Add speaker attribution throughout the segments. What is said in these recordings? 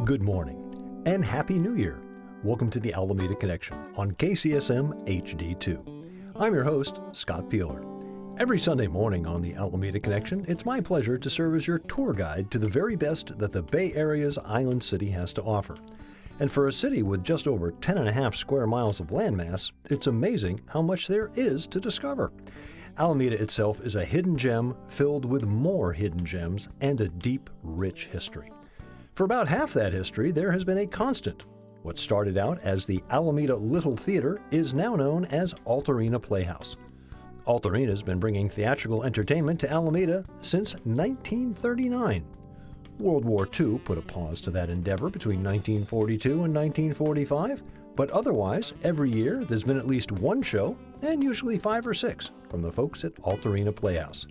Speaker 1: Good morning and Happy New Year. Welcome to the Alameda Connection on KCSM HD2. I'm your host, Scott Piehler. Every Sunday morning on the Alameda Connection, it's my pleasure to serve as your tour guide to the very best that the Bay Area's Island City has to offer. And for a city with just over 10.5 square miles of landmass, it's amazing how much there is to discover. Alameda itself is a hidden gem filled with more hidden gems and a deep, rich history. For about half that history, there has been a constant. What started out as the Alameda Little Theater is now known as Altarena Playhouse. Altarena's been bringing theatrical entertainment to Alameda since 1939. World War II put a pause to that endeavor between 1942 and 1945, but otherwise, every year there's been at least one show, and usually 5 or 6, from the folks at Altarena Playhouse.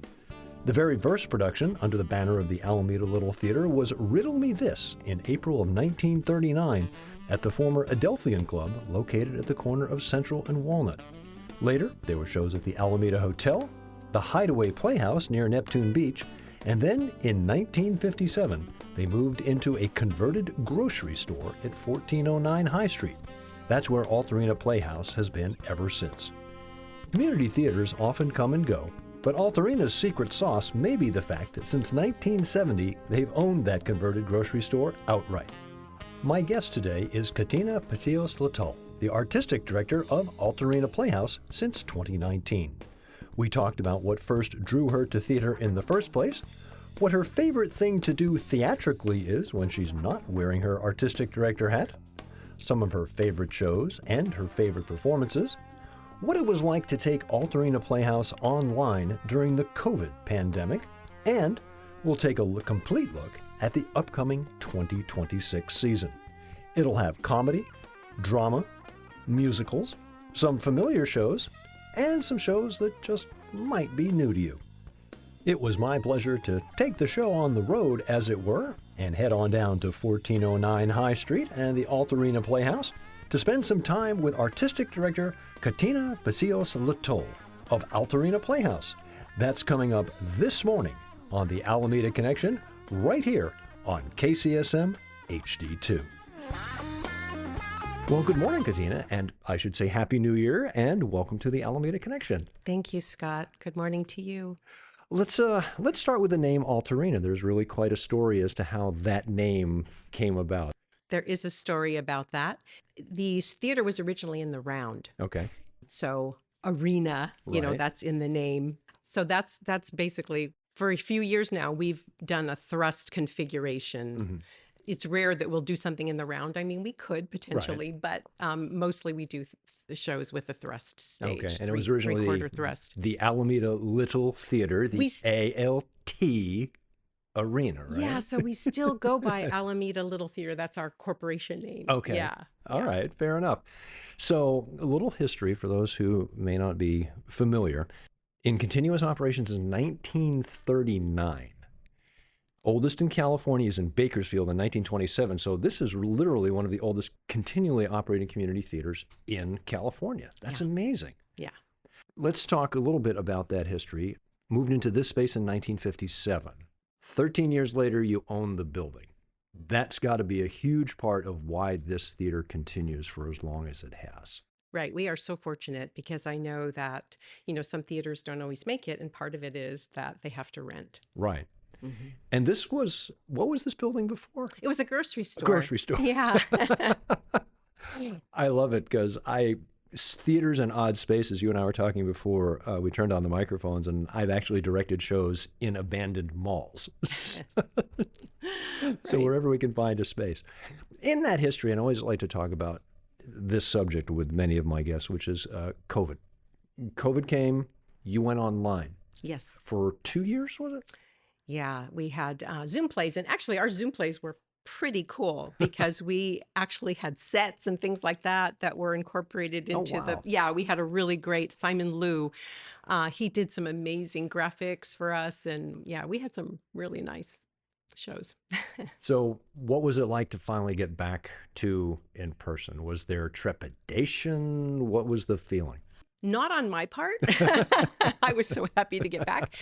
Speaker 1: The very first production under the banner of the Alameda Little Theater was Riddle Me This in April of 1939 at the former Adelphian Club located at the corner of Central and Walnut. Later, there were shows at the Alameda Hotel, the Hideaway Playhouse near Neptune Beach, and then in 1957, they moved into a converted grocery store at 1409 High Street. That's where Altarena Playhouse has been ever since. Community theaters often come and go, but Altarena's secret sauce may be the fact that since 1970, they've owned that converted grocery store outright. My guest today is Katina Psihos Letheule, the artistic director of Altarena Playhouse since 2019. We talked about what first drew her to theater in the first place, what her favorite thing to do theatrically is when she's not wearing her artistic director hat, some of her favorite shows and her favorite performances, what it was like to take Altarena Playhouse online during the COVID pandemic, and we'll take a complete look at the upcoming 2026 season. It'll have comedy, drama, musicals, some familiar shows, and some shows that just might be new to you. It was my pleasure to take the show on the road, as it were, and head on down to 1409 High Street and the Altarena Playhouse to spend some time with artistic director Katina Psihos Letheule of Altarena Playhouse. That's coming up this morning on the Alameda Connection, right here on KCSM HD2. Well, good morning, Katina, and I should say Happy New Year, and welcome to the Alameda Connection.
Speaker 2: Thank you, Scott. Good morning to you.
Speaker 1: Let's start with the name Altarena. There's really quite a story as to how that name came about.
Speaker 2: There is a story about that. The theater was originally in the round.
Speaker 1: Okay.
Speaker 2: So arena,
Speaker 1: Right.
Speaker 2: that's in the name. So that's basically, for a few years now, we've done a thrust configuration.
Speaker 1: Mm-hmm.
Speaker 2: It's rare that we'll do something in the round. I mean, we could potentially, but mostly we do the shows with the thrust stage.
Speaker 1: Okay, and it was originally
Speaker 2: three-quarter thrust.
Speaker 1: the Alameda Little Theater, the ALT Arena, right?
Speaker 2: Yeah, so we still go by Alameda Little Theater. That's our corporation name.
Speaker 1: Okay.
Speaker 2: Yeah.
Speaker 1: All right, fair enough. So a little history for those who may not be familiar. In continuous operations since 1939. Oldest in California is in Bakersfield in 1927. So this is literally one of the oldest continually operating community theaters in California. That's amazing.
Speaker 2: Yeah.
Speaker 1: Let's talk a little bit about that history. Moved into this space in 1957. 13 years later, you own the building. That's got to be a huge part of why this theater continues for as long as it has.
Speaker 2: Right. We are so fortunate because I know that, some theaters don't always make it. And part of it is that they have to rent.
Speaker 1: Right.
Speaker 2: Mm-hmm.
Speaker 1: And what was this building before?
Speaker 2: It was a grocery store.
Speaker 1: A grocery store.
Speaker 2: Yeah.
Speaker 1: I love it because theaters and odd spaces, you and I were talking before we turned on the microphones, and I've actually directed shows in abandoned malls. So wherever we can find a space. In that history, and I always like to talk about this subject with many of my guests, which is COVID. COVID came, you went online.
Speaker 2: Yes.
Speaker 1: For 2 years, was it?
Speaker 2: Yeah, we had Zoom plays, and actually our Zoom plays were pretty cool because we actually had sets and things like that were incorporated into we had a really great Simon Liu. He did some amazing graphics for us, and we had some really nice shows.
Speaker 1: So what was it like to finally get back to in person? Was there trepidation? What was the feeling?
Speaker 2: Not on my part. I was so happy to get back.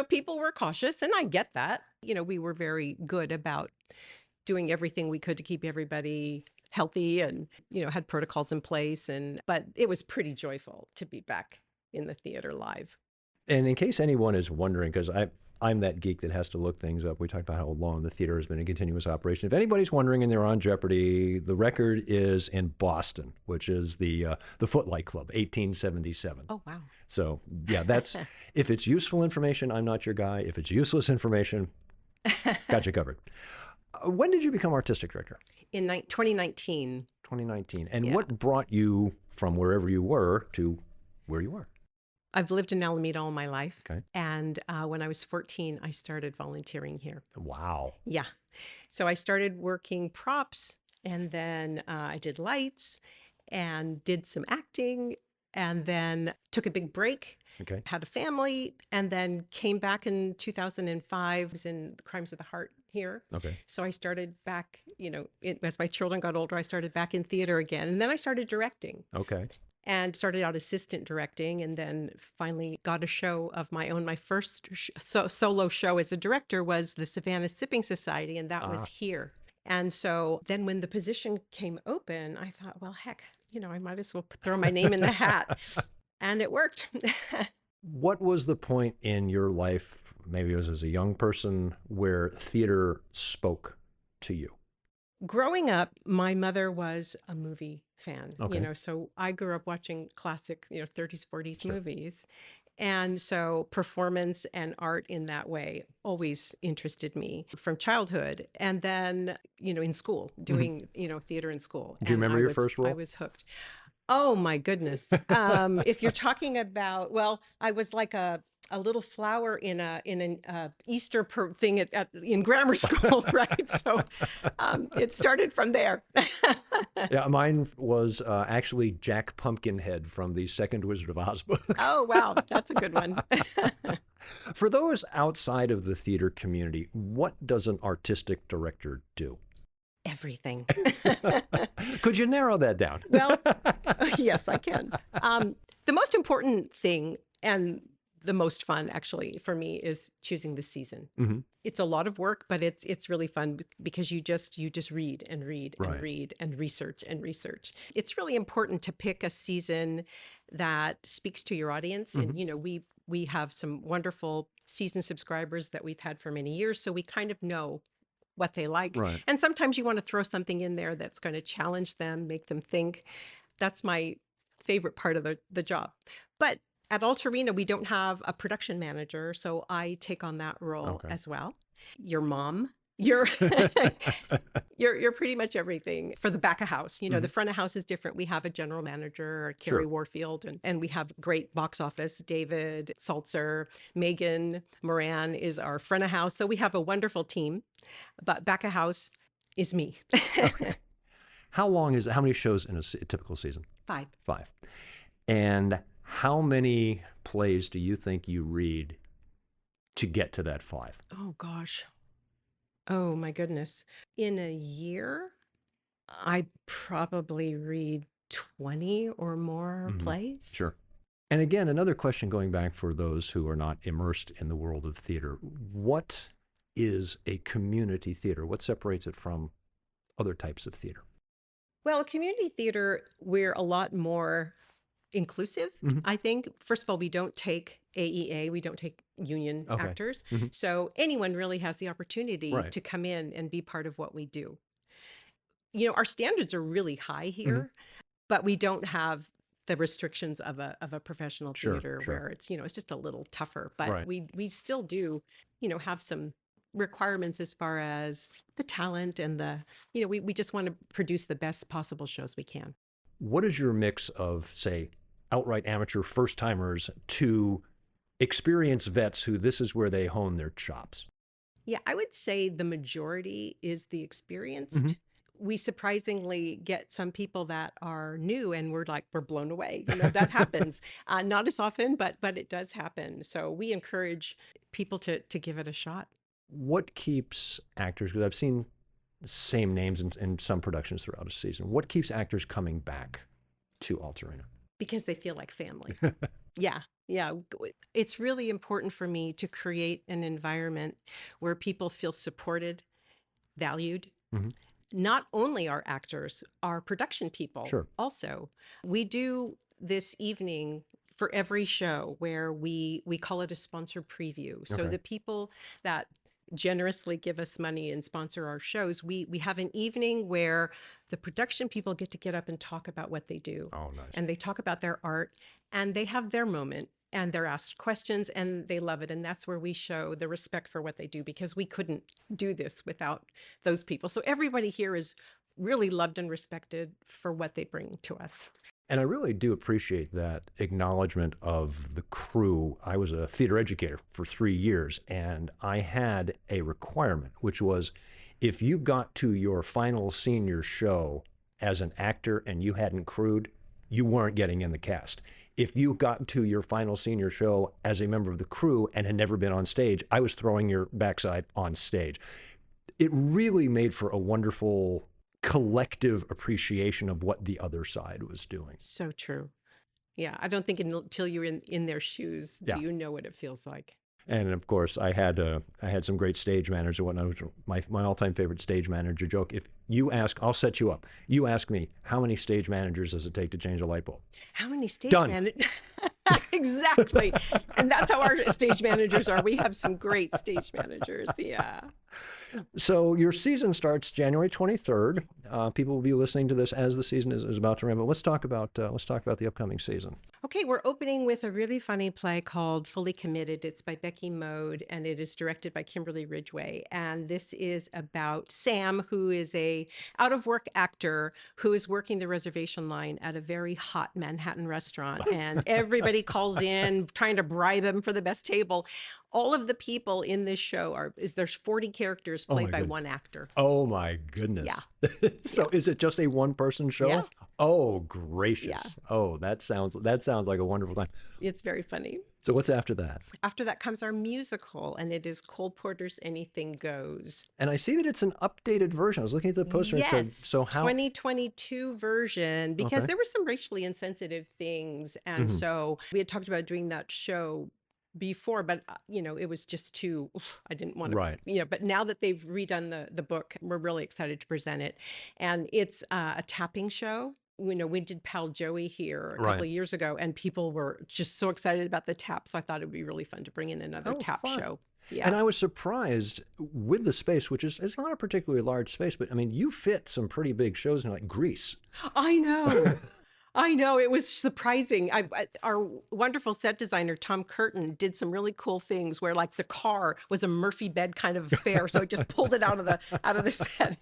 Speaker 2: People were cautious, and I get that. We were very good about doing everything we could to keep everybody healthy and, had protocols in place. But it was pretty joyful to be back in the theater live.
Speaker 1: And in case anyone is wondering, because I'm that geek that has to look things up. We talked about how long the theater has been in continuous operation. If anybody's wondering and they're on Jeopardy, the record is in Boston, which is the Footlight Club, 1877.
Speaker 2: Oh, wow.
Speaker 1: So, yeah, that's, if it's useful information, I'm not your guy. If it's useless information, got you covered. When did you become artistic director?
Speaker 2: In 2019.
Speaker 1: 2019. And what brought you from wherever you were to where you are?
Speaker 2: I've lived in Alameda all my life.
Speaker 1: Okay.
Speaker 2: And when I was 14, I started volunteering here.
Speaker 1: Wow.
Speaker 2: Yeah. So I started working props, and then I did lights and did some acting, and then took a big break.
Speaker 1: Okay.
Speaker 2: Had a family, and then came back in 2005. Was in Crimes of the Heart here.
Speaker 1: Okay.
Speaker 2: So I started back, as my children got older, I started back in theater again. And then I started directing.
Speaker 1: Okay.
Speaker 2: And started out assistant directing, and then finally got a show of my own. My first solo show as a director was the Savannah Sipping Society, and that was here. And so then when the position came open, I thought, well, heck, I might as well throw my name in the hat. And it worked.
Speaker 1: What was the point in your life, maybe it was as a young person, where theater spoke to you?
Speaker 2: Growing up, my mother was a movie fan,
Speaker 1: Okay.
Speaker 2: So I grew up watching classic, 30s, 40s
Speaker 1: Sure.
Speaker 2: movies. And so performance and art in that way always interested me from childhood. And then, in school, doing, theater in school.
Speaker 1: Do you remember your first role?
Speaker 2: I was hooked. Oh my goodness. If you're talking about, well, I was like a little flower in an Easter thing in grammar school, right? So it started from there.
Speaker 1: Yeah, mine was actually Jack Pumpkinhead from the second Wizard of Oz book.
Speaker 2: Oh, wow. That's a good one.
Speaker 1: For those outside of the theater community, what does an artistic director do?
Speaker 2: Everything.
Speaker 1: Could you narrow that down?
Speaker 2: Well, yes, I can. The most important thing, and the most fun actually for me, is choosing the season.
Speaker 1: Mm-hmm.
Speaker 2: It's a lot of work, but it's really fun because you just read and read and
Speaker 1: Right.
Speaker 2: read and research and research. It's really important to pick a season that speaks to your audience.
Speaker 1: Mm-hmm.
Speaker 2: And we have some wonderful season subscribers that we've had for many years, so we kind of know what they like.
Speaker 1: Right.
Speaker 2: And sometimes you want to throw something in there that's going to challenge them, make them think. That's my favorite part of the job. But at Altarena, we don't have a production manager, so I take on that role
Speaker 1: Okay.
Speaker 2: as well. Your mom, you're you're pretty much everything for the back of house. The front of house is different. We have a general manager, Carrie
Speaker 1: Sure.
Speaker 2: Warfield, and we have great box office. David Salzer, Megan Moran is our front of house. So we have a wonderful team, but back of house is me.
Speaker 1: Okay. How many shows in a typical season?
Speaker 2: 5.
Speaker 1: 5. And how many plays do you think you read to get to that 5?
Speaker 2: Oh gosh. Oh my goodness. In a year, I probably read 20 or more
Speaker 1: Mhm.
Speaker 2: plays.
Speaker 1: Sure. And again, another question going back for those who are not immersed in the world of theater. What is a community theater? What separates it from other types of theater?
Speaker 2: Well, community theater, we're a lot more inclusive,
Speaker 1: Mhm.
Speaker 2: I think. First of all, we don't take AEA, we don't take union
Speaker 1: Okay.
Speaker 2: actors.
Speaker 1: Mhm.
Speaker 2: So anyone really has the opportunity
Speaker 1: Right.
Speaker 2: to come in and be part of what we do. Our standards are really high here, but we don't have the restrictions of a professional
Speaker 1: Sure,
Speaker 2: theater
Speaker 1: sure.
Speaker 2: where it's just a little tougher. But
Speaker 1: Right.
Speaker 2: we still do have some requirements as far as the talent and we just want to produce the best possible shows we can.
Speaker 1: What is your mix of, say, outright amateur first-timers to experienced vets who this is where they hone their chops?
Speaker 2: Yeah, I would say the majority is the experienced.
Speaker 1: Mhm.
Speaker 2: We surprisingly get some people that are new and we're blown away. That happens. Not as often, but it does happen. So we encourage people to give it a shot.
Speaker 1: What keeps actors, because I've seen the same names in some productions throughout a season, what keeps actors coming back to Altarena?
Speaker 2: Because they feel like family. Yeah. Yeah. It's really important for me to create an environment where people feel supported, valued.
Speaker 1: Hmm.
Speaker 2: Not only our actors, our production people
Speaker 1: Sure.
Speaker 2: also. We do this evening for every show where we call it a sponsor preview. So
Speaker 1: Okay.
Speaker 2: the people that generously give us money and sponsor our shows, we have an evening where the production people get up and talk about what they do.
Speaker 1: Oh, nice.
Speaker 2: And they talk about their art and they have their moment and they're asked questions and they love it. And that's where we show the respect for what they do, because we couldn't do this without those people. So everybody here is really loved and respected for what they bring to us.
Speaker 1: And I really do appreciate that acknowledgement of the crew. I was a theater educator for 3 years, and I had a requirement, which was if you got to your final senior show as an actor and you hadn't crewed, you weren't getting in the cast. If you got to your final senior show as a member of the crew and had never been on stage, I was throwing your backside on stage. It really made for a wonderful collective appreciation of what the other side was doing.
Speaker 2: So true. Yeah. I don't think until you're in their shoes, do
Speaker 1: Yeah.
Speaker 2: you know what it feels like.
Speaker 1: And of course, I had some great stage managers and whatnot. My all-time favorite stage manager joke: if you ask, I'll set you up. You ask me, how many stage managers does it take to change a light bulb?
Speaker 2: How many stage
Speaker 1: Done.
Speaker 2: managers? Exactly. And that's how our stage managers are. We have some great stage managers. Yeah.
Speaker 1: So your season starts January 23rd. People will be listening to this as the season is about to ramp up. Let's talk about the upcoming season.
Speaker 2: Okay, we're opening with a really funny play called Fully Committed. It's by Becky Mode, and it is directed by Kimberly Ridgway. And this is about Sam, who is a out-of-work actor who is working the reservation line at a very hot Manhattan restaurant. And everybody calls in trying to bribe him for the best table. All of the people in this show there's 40 characters played by
Speaker 1: goodness.
Speaker 2: one actor.
Speaker 1: Oh my goodness.
Speaker 2: Yeah.
Speaker 1: So is it just a one-person show?
Speaker 2: Yeah.
Speaker 1: Oh, gracious.
Speaker 2: Yeah.
Speaker 1: Oh, that sounds like a wonderful time.
Speaker 2: It's very funny.
Speaker 1: So what's after that?
Speaker 2: After that comes our musical, and it is Cole Porter's Anything Goes.
Speaker 1: And I see that it's an updated version. I was looking at the poster and it
Speaker 2: Yes,
Speaker 1: said, so how?
Speaker 2: 2022 version, because
Speaker 1: Okay.
Speaker 2: there were some racially insensitive things. And so we had talked about doing that show before, but it was just too, I didn't want to,
Speaker 1: Right.
Speaker 2: but now that they've redone the book, we're really excited to present it. And it's a tapping show. We did Pal Joey here a couple
Speaker 1: Right.
Speaker 2: of years ago, and people were just so excited about the tap. So I thought it would be really fun to bring in another
Speaker 1: Oh,
Speaker 2: tap
Speaker 1: fun.
Speaker 2: show. Yeah.
Speaker 1: And I was surprised with the space, which is not a particularly large space, but I mean, you fit some pretty big shows in like Grease.
Speaker 2: I know. I know. It was surprising. Our wonderful set designer, Tom Curtin, did some really cool things where like the car was a Murphy bed kind of affair. So it just pulled it out of the set.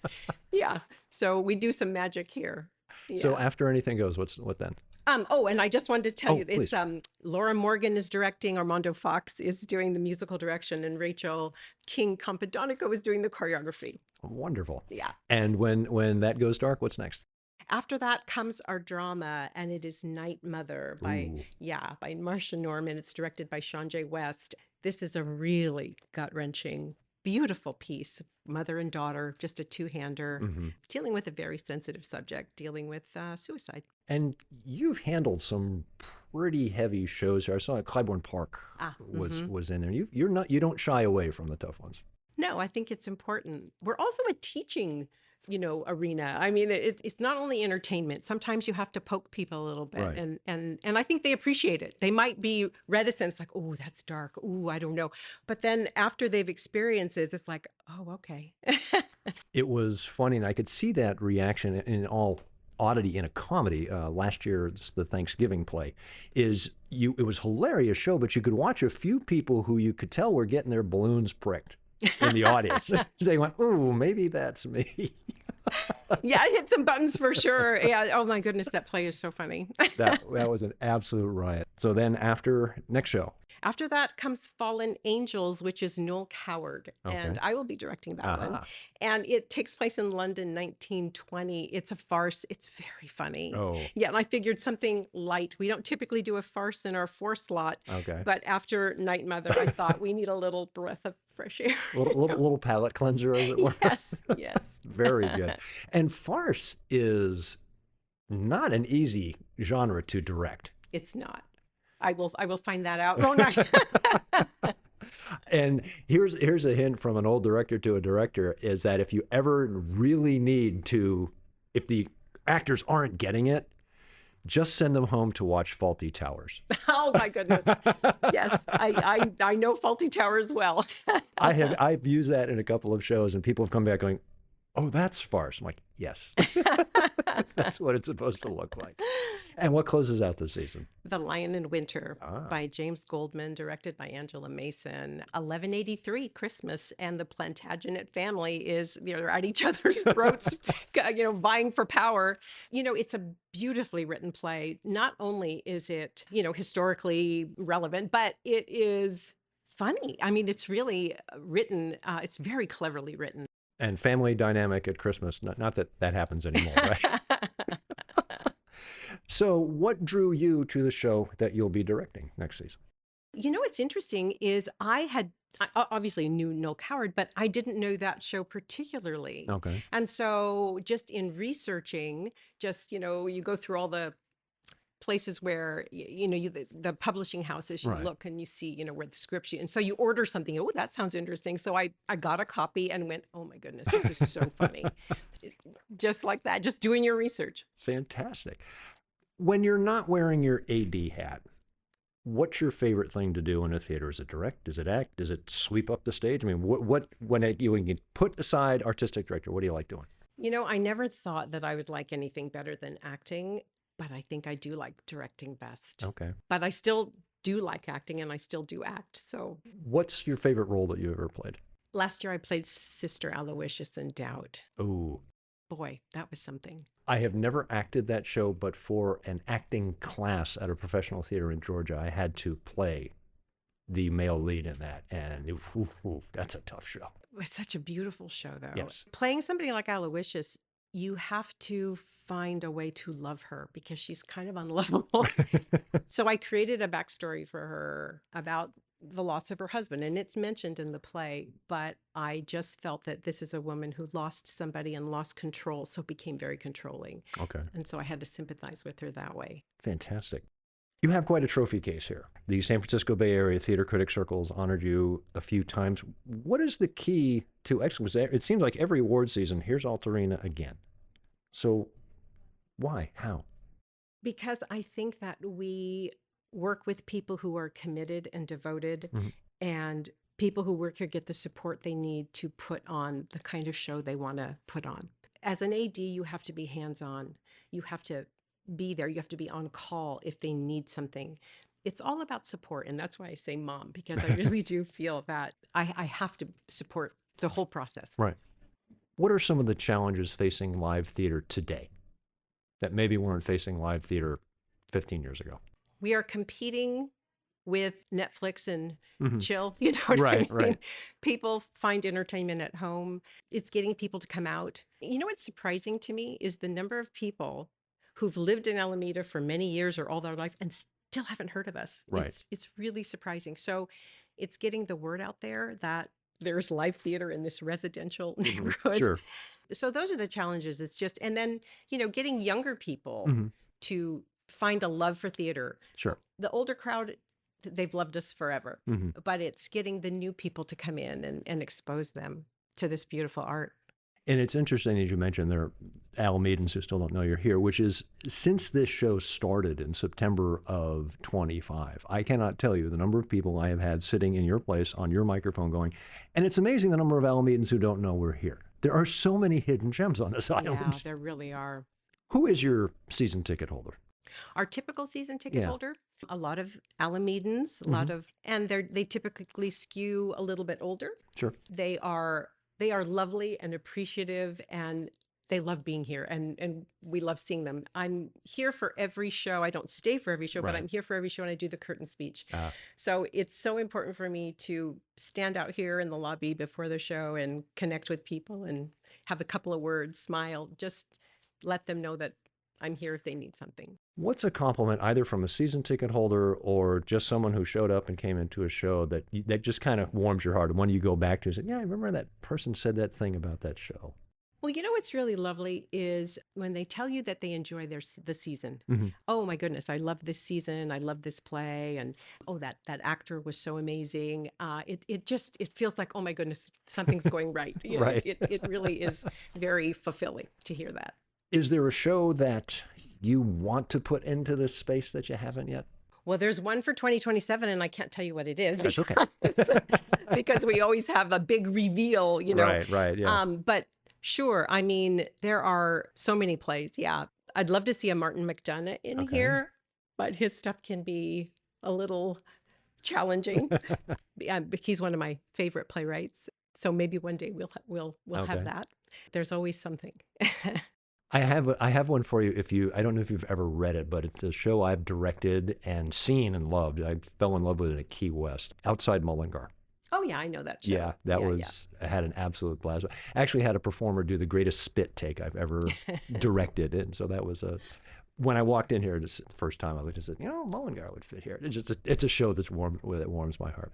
Speaker 2: Yeah. So we do some magic here. Yeah.
Speaker 1: So after Anything Goes, what then?
Speaker 2: And I just wanted to tell you,
Speaker 1: please.
Speaker 2: it's Laura Morgan is directing, Armando Fox is doing the musical direction, and Rachel King Campadonico is doing the choreography.
Speaker 1: Wonderful.
Speaker 2: Yeah.
Speaker 1: And when that goes dark, what's next?
Speaker 2: After that comes our drama, and it is Night Mother by Marcia Norman. It's directed by Sean J. West. This is a really gut-wrenching, beautiful piece, mother and daughter, just a two-hander, dealing with a very sensitive subject, dealing with suicide.
Speaker 1: And you've handled some pretty heavy shows here. I saw Clybourne Park was in there. You don't shy away from the tough ones.
Speaker 2: No, I think it's important. We're also a teaching arena. I mean, it's not only entertainment. Sometimes you have to poke people a little bit,
Speaker 1: Right.
Speaker 2: and I think they appreciate it. They might be reticent. It's like, oh, that's dark. Oh, I don't know. But then after they've experienced it, it's like, oh, okay.
Speaker 1: It was funny, and I could see that reaction in all oddity in a comedy. Last year, the Thanksgiving play, it was a hilarious show, but you could watch a few people who you could tell were getting their balloons pricked in the audience. They went, ooh, maybe that's me.
Speaker 2: Yeah, I hit some buttons for sure. Yeah. Oh my goodness, that play is so funny.
Speaker 1: That was an absolute riot. So then next show.
Speaker 2: After that comes Fallen Angels, which is Noel Coward, and I will be directing that one. And it takes place in London, 1920. It's a farce. It's very funny.
Speaker 1: Oh.
Speaker 2: Yeah, and I figured something light. We don't typically do a farce in our 4 slot.
Speaker 1: Okay.
Speaker 2: But after Night Mother, I thought we need a little breath of fresh air.
Speaker 1: Little palate cleanser, as it were.
Speaker 2: Yes, yes.
Speaker 1: Very good. And farce is not an easy genre to direct.
Speaker 2: It's not. I will find that out, won't I?
Speaker 1: And here's a hint from an old director to a director, is that if you ever really need to, if the actors aren't getting it, just send them home to watch Faulty Towers.
Speaker 2: Oh my goodness. Yes, I know Faulty Towers well.
Speaker 1: I've used that in a couple of shows, and people have come back going, "Oh, that's farce." I'm like, yes. That's what it's supposed to look like. And what closes out the season?
Speaker 2: The Lion in Winter by James Goldman, directed by Angela Mason. 1183 Christmas, and the Plantagenet family is, they're at each other's throats, vying for power. It's a beautifully written play. Not only is it, historically relevant, but it is funny. I mean, it's really written, it's very cleverly written.
Speaker 1: And family dynamic at Christmas, not that that happens anymore, right? So what drew you to the show that you'll be directing next season?
Speaker 2: What's interesting is I obviously knew Noel Coward, but I didn't know that show particularly.
Speaker 1: Okay.
Speaker 2: And so just in researching, you go through all the places where, the publishing houses, you look and you see, where the scripts, and so you order something. Oh, that sounds interesting. So I got a copy and went, oh my goodness, this is so funny. Just like that, just doing your research. Fantastic.
Speaker 1: When you're not wearing your AD hat, what's your favorite thing to do in a theater? Is it direct? Does it act? Does it sweep up the stage? I mean, when you put aside artistic director, what do you like doing?
Speaker 2: I never thought that I would like anything better than acting, but I think I do like directing best.
Speaker 1: Okay.
Speaker 2: But I still do like acting, and I still do act. So
Speaker 1: what's your favorite role that you ever played?
Speaker 2: Last year I played Sister Aloysius in Doubt.
Speaker 1: Oh.
Speaker 2: Boy, that was something.
Speaker 1: I have never acted that show, but for an acting class at a professional theater in Georgia, I had to play the male lead in that. And that's a tough show.
Speaker 2: It was such a beautiful show, though.
Speaker 1: Yes.
Speaker 2: Playing somebody like Aloysius, you have to find a way to love her because she's kind of unlovable. So I created a backstory for her about the loss of her husband, and it's mentioned in the play, but I just felt that this is a woman who lost somebody and lost control, so became very controlling.
Speaker 1: Okay.
Speaker 2: And so I had to sympathize with her that way.
Speaker 1: Fantastic. You have quite a trophy case here. The San Francisco Bay Area Theater Critics Circle's honored you a few times. What is the key to excellence? It seems like every award season, here's Altarena again. So why? How?
Speaker 2: Because I think that we work with people who are committed and devoted, and people who work here get the support they need to put on the kind of show they want to put on. As an AD, you have to be hands-on. You have to be there. You have to be on call if they need something. It's all about support, and that's why I say mom, because I really do feel that I have to support the whole process.
Speaker 1: Right. What are some of the challenges facing live theater today that maybe weren't facing live theater 15 years ago?
Speaker 2: We are competing with Netflix and chill, you know what I mean?
Speaker 1: Right.
Speaker 2: People find entertainment at home. It's getting people to come out. What's surprising to me is the number of people who've lived in Alameda for many years or all their life and still haven't heard of us.
Speaker 1: Right.
Speaker 2: It's really surprising. So it's getting the word out there that there's live theater in this residential neighborhood.
Speaker 1: Sure.
Speaker 2: So those are the challenges. It's just, and then, getting younger people to find a love for theater.
Speaker 1: Sure.
Speaker 2: The older crowd, they've loved us forever, but it's getting the new people to come in and expose them to this beautiful art.
Speaker 1: And it's interesting, as you mentioned, there are Alamedans who still don't know you're here, which is, since this show started in September of 25, I cannot tell you the number of people I have had sitting in your place on your microphone going, and it's amazing the number of Alamedans who don't know we're here. There are so many hidden gems on this island.
Speaker 2: Yeah, there really are.
Speaker 1: Who is your season ticket holder?
Speaker 2: Our typical season ticket holder, a lot of Alamedans, and they typically skew a little bit older.
Speaker 1: Sure.
Speaker 2: They are lovely and appreciative, and they love being here, and we love seeing them. I'm here for every show. I don't stay for every show, but I'm here for every show, and I do the curtain speech. So it's so important for me to stand out here in the lobby before the show and connect with people and have a couple of words, smile, just let them know that I'm here if they need something.
Speaker 1: What's a compliment either from a season ticket holder or just someone who showed up and came into a show that just kind of warms your heart? And when you go back to it, say, yeah, I remember that person said that thing about that show.
Speaker 2: Well, you know what's really lovely is when they tell you that they enjoy the season.
Speaker 1: Hmm.
Speaker 2: Oh my goodness, I love this season. I love this play, and oh, that actor was so amazing. It feels like, oh my goodness, something's going right.
Speaker 1: Right.
Speaker 2: It really is very fulfilling to hear that.
Speaker 1: Is there a show that you want to put into this space that you haven't yet?
Speaker 2: Well, there's one for 2027, and I can't tell you what it is
Speaker 1: That's okay.
Speaker 2: because we always have a big reveal,
Speaker 1: Right, yeah.
Speaker 2: But sure, I mean, there are so many plays. Yeah, I'd love to see a Martin McDonagh in
Speaker 1: Okay.
Speaker 2: here, but his stuff can be a little challenging. But he's one of my favorite playwrights, so maybe one day we'll
Speaker 1: Okay.
Speaker 2: have that. There's always something.
Speaker 1: I have one for you. I don't know if you've ever read it, but it's a show I've directed and seen and loved. I fell in love with it at Key West, Outside Mullingar.
Speaker 2: Oh yeah, I know that show.
Speaker 1: Yeah, that
Speaker 2: Yeah,
Speaker 1: was I had an absolute blast. I actually had a performer do the greatest spit take I've ever directed, and so that was when I walked in here just the first time, I looked and said, Mullingar would fit here. It's a show that warms my heart.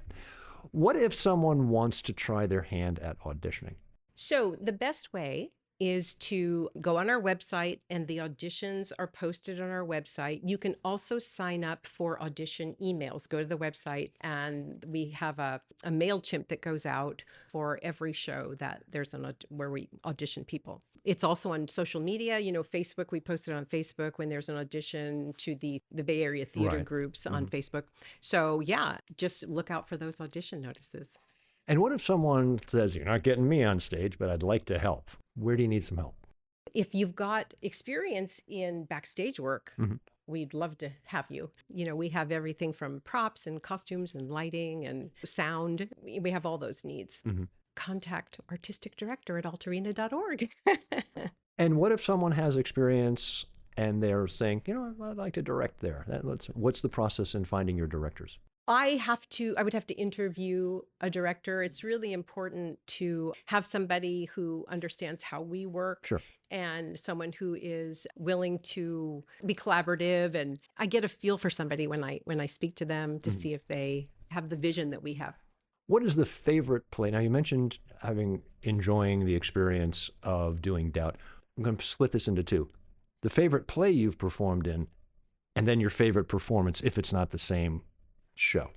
Speaker 1: What if someone wants to try their hand at auditioning?
Speaker 2: So the best way is to go on our website, and the auditions are posted on our website. You can also sign up for audition emails. Go to the website, and we have a MailChimp that goes out for every show that there's where we audition people. It's also on social media, Facebook. We post it on Facebook when there's an audition to the Bay Area theater
Speaker 1: Right.
Speaker 2: groups on Facebook. So yeah, just look out for those audition notices.
Speaker 1: And what if someone says, you're not getting me on stage, but I'd like to help? Where do you need some help?
Speaker 2: If you've got experience in backstage work,
Speaker 1: Mhm.
Speaker 2: we'd love to have you. We have everything from props and costumes and lighting and sound. We have all those needs.
Speaker 1: Mhm.
Speaker 2: Contact artistic director at altarena.org.
Speaker 1: And what if someone has experience and they're saying, I'd like to direct there? What's the process in finding your directors?
Speaker 2: I would have to interview a director. It's really important to have somebody who understands how we work.
Speaker 1: Sure.
Speaker 2: And someone who is willing to be collaborative. And I get a feel for somebody when I speak to them to see if they have the vision that we have.
Speaker 1: What is the favorite play? Now, you mentioned enjoying the experience of doing Doubt. I'm going to split this into two. The favorite play you've performed in, and then your favorite performance, if it's not the same show.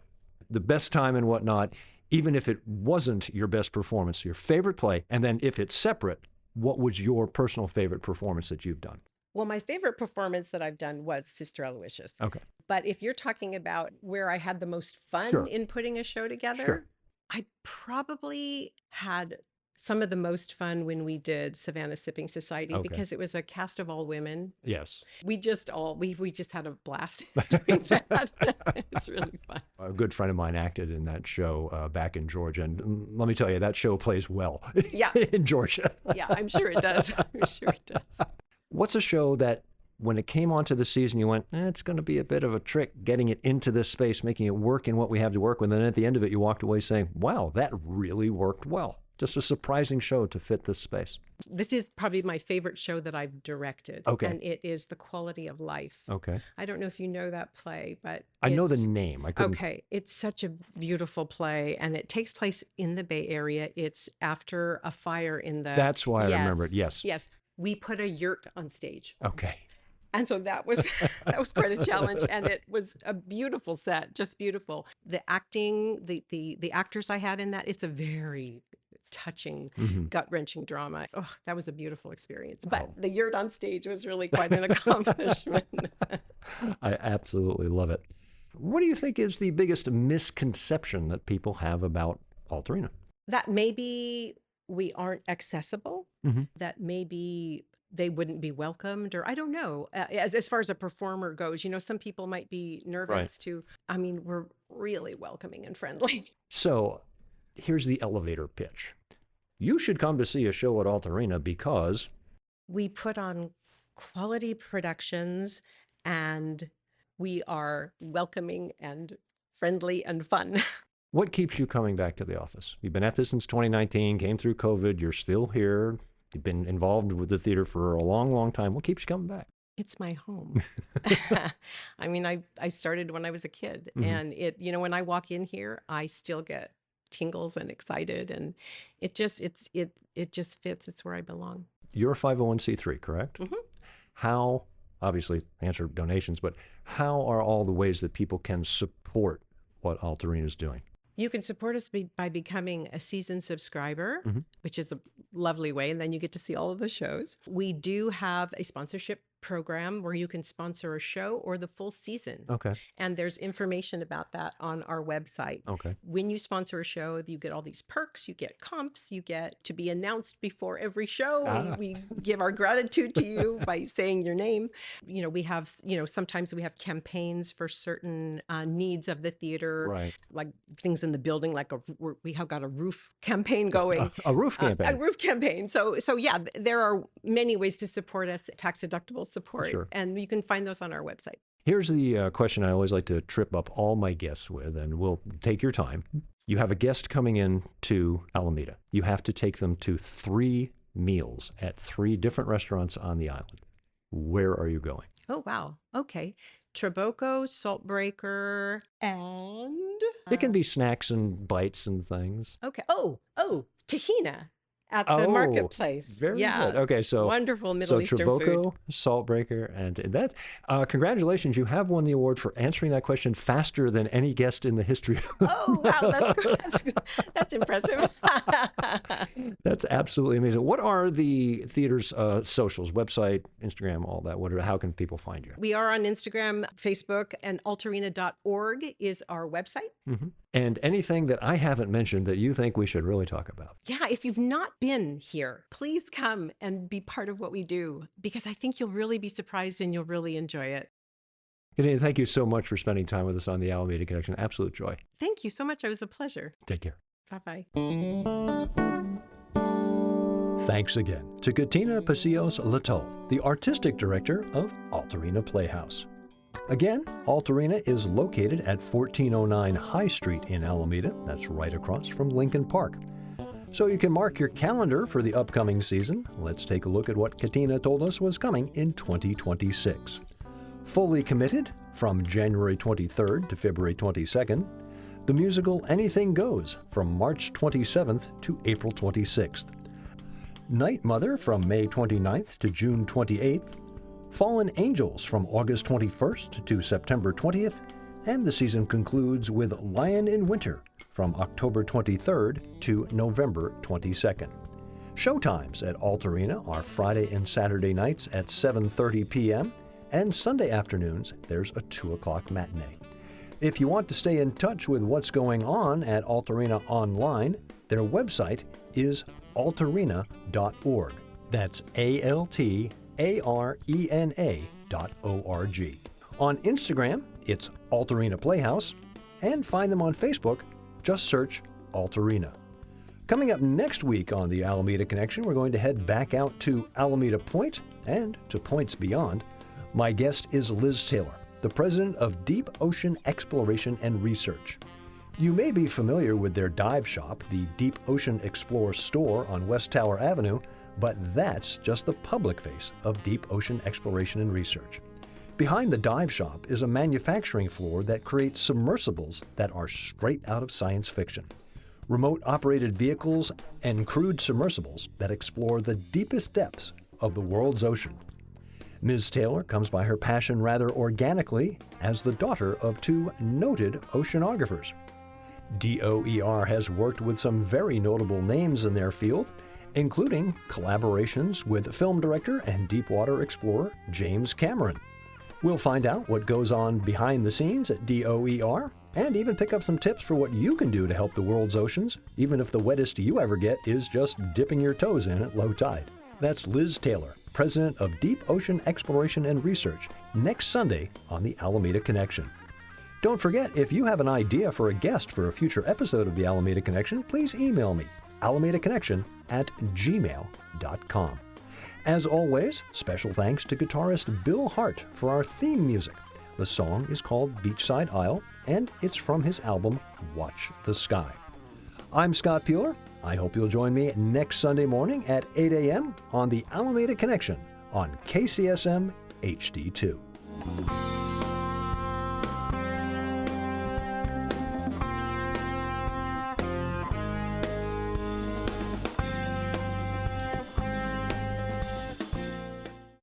Speaker 1: The best time and whatnot, even if it wasn't your best performance, your favorite play, and then if it's separate, what was your personal favorite performance that you've done?
Speaker 2: Well, my favorite performance that I've done was Sister Aloysius.
Speaker 1: Okay.
Speaker 2: But if you're talking about where I had the most fun
Speaker 1: Sure.
Speaker 2: in putting a show together,
Speaker 1: Sure.
Speaker 2: I probably had some of the most fun when we did Savannah Sipping Society
Speaker 1: Okay.
Speaker 2: because it was a cast of all women.
Speaker 1: Yes.
Speaker 2: We just had a blast doing that. It was really fun.
Speaker 1: A good friend of mine acted in that show back in Georgia, and let me tell you, that show plays well
Speaker 2: Yeah.
Speaker 1: in Georgia.
Speaker 2: Yeah, I'm sure it does. I'm sure it does.
Speaker 1: What's a show that when it came onto the season, you went, it's going to be a bit of a trick getting it into this space, making it work in what we have to work with. And then at the end of it, you walked away saying, wow, that really worked well. Just a surprising show to fit this space.
Speaker 2: This is probably my favorite show that I've directed.
Speaker 1: Okay.
Speaker 2: And it is The Quality of Life.
Speaker 1: Okay.
Speaker 2: I don't know if you know that play, but
Speaker 1: I know the name. I couldn't.
Speaker 2: Okay. It's such a beautiful play, and it takes place in the Bay Area. It's after a fire in the...
Speaker 1: That's why I
Speaker 2: Yes.
Speaker 1: remember it. Yes.
Speaker 2: Yes. We put a yurt on stage.
Speaker 1: Okay.
Speaker 2: And so that was quite a challenge, and it was a beautiful set, just beautiful. The acting, the actors I had in that, it's a very touching, gut-wrenching drama. Oh, that was a beautiful experience. But the yurt on stage was really quite an accomplishment.
Speaker 1: I absolutely love it. What do you think is the biggest misconception that people have about Altarena?
Speaker 2: That maybe we aren't accessible,
Speaker 1: Mhm.
Speaker 2: that maybe they wouldn't be welcomed, or I don't know. As far as a performer goes, some people might be nervous we're really welcoming and friendly.
Speaker 1: So here's the elevator pitch. You should come to see a show at Altarena because...
Speaker 2: We put on quality productions, and we are welcoming and friendly and fun.
Speaker 1: What keeps you coming back to the office? You've been at this since 2019, came through COVID, you're still here. You've been involved with the theater for a long, long time. What keeps you coming back?
Speaker 2: It's my home. I mean, I started when I was a kid, and when I walk in here, I still get tingles and excited, and it just fits. It's where I belong.
Speaker 1: you're a 501c3, correct?
Speaker 2: Mm-hmm.
Speaker 1: How, obviously, answer donations, but how are all the ways that people can support what Altarena is doing?
Speaker 2: You can support us by becoming a season subscriber, which is a lovely way, and then you get to see all of the shows. We do have a sponsorship program where you can sponsor a show or the full season.
Speaker 1: Okay.
Speaker 2: And there's information about that on our website.
Speaker 1: Okay.
Speaker 2: When you sponsor a show, you get all these perks, you get comps, you get to be announced before every show. We give our gratitude to you by saying your name. We have, sometimes we have campaigns for certain needs of the theater,
Speaker 1: Right.
Speaker 2: like things in the building, like we have got a roof campaign going.
Speaker 1: A roof campaign.
Speaker 2: A roof campaign. So yeah, there are many ways to support us, tax deductible support,
Speaker 1: Sure.
Speaker 2: and you can find those on our website.
Speaker 1: Here's the question I always like to trip up all my guests with, and we'll take your time. You have a guest coming in to Alameda. You have to take them to 3 meals at 3 different restaurants on the island. Where are you going?
Speaker 2: Oh, wow. Okay. Trabuco, Saltbreaker, and...
Speaker 1: It can be snacks and bites and things.
Speaker 2: Okay. Oh, Tahina at the marketplace.
Speaker 1: Very good. Okay, so
Speaker 2: wonderful Middle Eastern
Speaker 1: Trabuco,
Speaker 2: food.
Speaker 1: Saltbreaker, and that. Congratulations, you have won the award for answering that question faster than any guest in the history.
Speaker 2: Oh, wow, that's impressive.
Speaker 1: That's absolutely amazing. What are the theater's socials, website, Instagram, all that? How can people find you?
Speaker 2: We are on Instagram, Facebook, and altarena.org is our website.
Speaker 1: Mm-hmm. And anything that I haven't mentioned that you think we should really talk about?
Speaker 2: Yeah, if you've not been here, please come and be part of what we do, because I think you'll really be surprised and you'll really enjoy it.
Speaker 1: Katina, thank you so much for spending time with us on the Alameda Connection. Absolute joy.
Speaker 2: Thank you so much. It was a pleasure.
Speaker 1: Take care.
Speaker 2: Bye-bye.
Speaker 1: Thanks again to Katina Psihos Letheule, the artistic director of Altarena Playhouse. Again, Altarena is located at 1409 High Street in Alameda. That's right across from Lincoln Park. So you can mark your calendar for the upcoming season. Let's take a look at what Katina told us was coming in 2026. Fully committed from January 23rd to February 22nd, the musical Anything Goes from March 27th to April 26th. Night Mother from May 29th to June 28th. Fallen Angels from August 21st to September 20th, and the season concludes with Lion in Winter from October 23rd to November 22nd. Showtimes at Altarena are Friday and Saturday nights at 7:30 p.m., and Sunday afternoons there's a 2 o'clock matinee. If you want to stay in touch with what's going on at Altarena online, their website is altarena.org. That's ALTARENA.org. On Instagram, it's Altarena Playhouse, and find them on Facebook. Just search Altarena. Coming up next week on the Alameda Connection, we're going to head back out to Alameda Point and to points beyond. My guest is Liz Taylor, the president of Deep Ocean Exploration and Research. You may be familiar with their dive shop, the Deep Ocean Explorer store on West Tower Avenue, but that's just the public face of Deep Ocean Exploration and Research. Behind the dive shop is a manufacturing floor that creates submersibles that are straight out of science fiction. Remote-operated vehicles and crewed submersibles that explore the deepest depths of the world's ocean. Ms. Taylor comes by her passion rather organically as the daughter of 2 noted oceanographers. DOER has worked with some very notable names in their field, including collaborations with film director and deepwater explorer James Cameron. We'll find out what goes on behind the scenes at DOER and even pick up some tips for what you can do to help the world's oceans, even if the wettest you ever get is just dipping your toes in at low tide. That's Liz Taylor, president of Deep Ocean Exploration and Research, next Sunday on the Alameda Connection. Don't forget, if you have an idea for a guest for a future episode of the Alameda Connection, please email me, alamendaconnection@gmail.com. As always, special thanks to guitarist Bill Hart for our theme music. The song is called Beachside Isle, and it's from his album, Watch the Sky. I'm Scott Piehler. I hope you'll join me next Sunday morning at 8 a.m. on the Alameda Connection on KCSM HD2.